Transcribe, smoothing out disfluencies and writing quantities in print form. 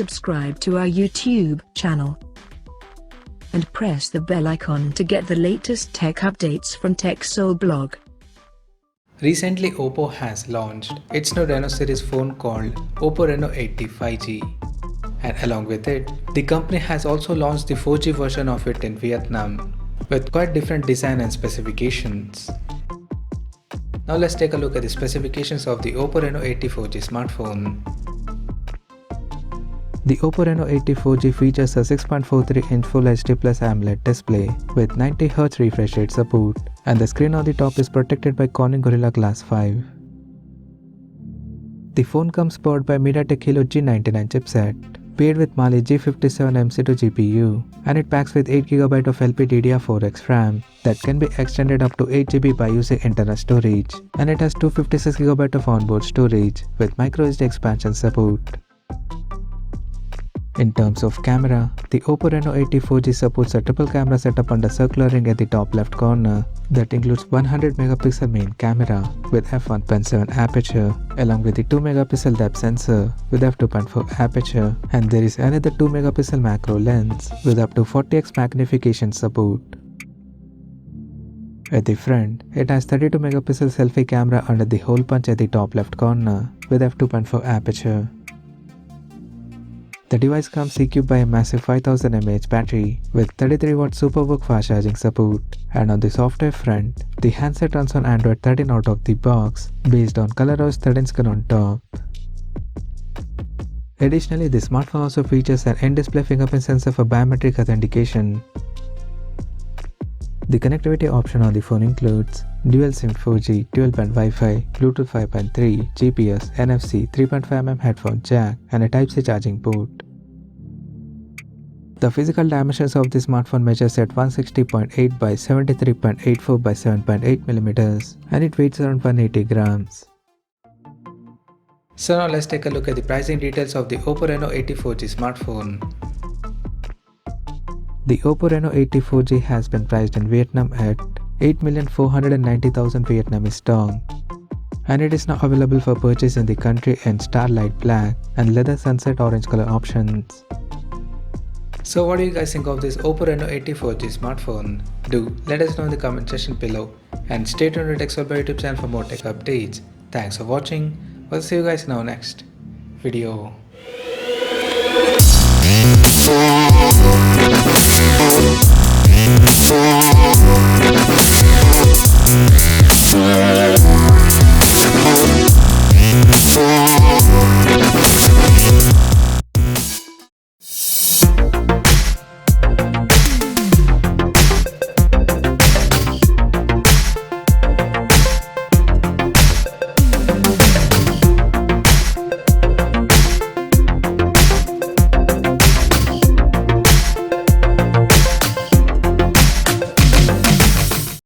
subscribe to our YouTube channel and press the bell icon to get the latest tech updates from TechSoul blog. Recently, Oppo has launched its new Reno series phone called Oppo Reno 80 5G. And along with it, the company has also launched the 4G version of it in Vietnam with quite different design and specifications. Now let's take a look at the specifications of the Oppo Reno 80 4G smartphone. The Oppo Reno 80 4G features a 6.43-inch Full HD Plus AMOLED display with 90Hz refresh rate support, and the screen on the top is protected by Corning Gorilla Glass 5. The phone comes powered by MediaTek Helio G99 chipset, paired with Mali G57 MC2 GPU, and it packs with 8GB of LPDDR4X RAM that can be extended up to 8GB by using internal storage, and it has 256GB of onboard storage with microSD expansion support. In terms of camera, the Oppo Reno 80 4G supports a triple camera setup under circular ring at the top left corner that includes 100MP main camera with f1.7 aperture along with the 2MP depth sensor with f2.4 aperture, and there is another 2MP macro lens with up to 40x magnification support. At the front, it has 32MP selfie camera under the hole punch at the top left corner with f2.4 aperture. The device comes equipped by a massive 5000 mAh battery with 33W SuperVOOC fast charging support, and on the software front, the handset runs on Android 13 out of the box based on ColorOS 13 skin on top. Additionally, the smartphone also features an in-display fingerprint sensor for biometric authentication. The connectivity option on the phone includes dual SIM 4G, dual-band Wi-Fi, Bluetooth 5.3, GPS, NFC, 3.5mm headphone jack, and a Type-C charging port. The physical dimensions of the smartphone measures at 160.8 by 73.84 by 7.8mm, and it weighs around 180 grams. So now let's take a look at the pricing details of the Oppo Reno 80 4G smartphone. The Oppo Reno 80 4G has been priced in Vietnam at 8,490,000 Vietnamese dong, and it is now available for purchase in the country in Starlight Black and Leather Sunset Orange color options. So what do you guys think of this Oppo Reno 80 4G smartphone? Do let us know in the comment section below, and stay tuned to TechSoul YouTube channel for more tech updates. Thanks for watching. We'll see you guys in our next video.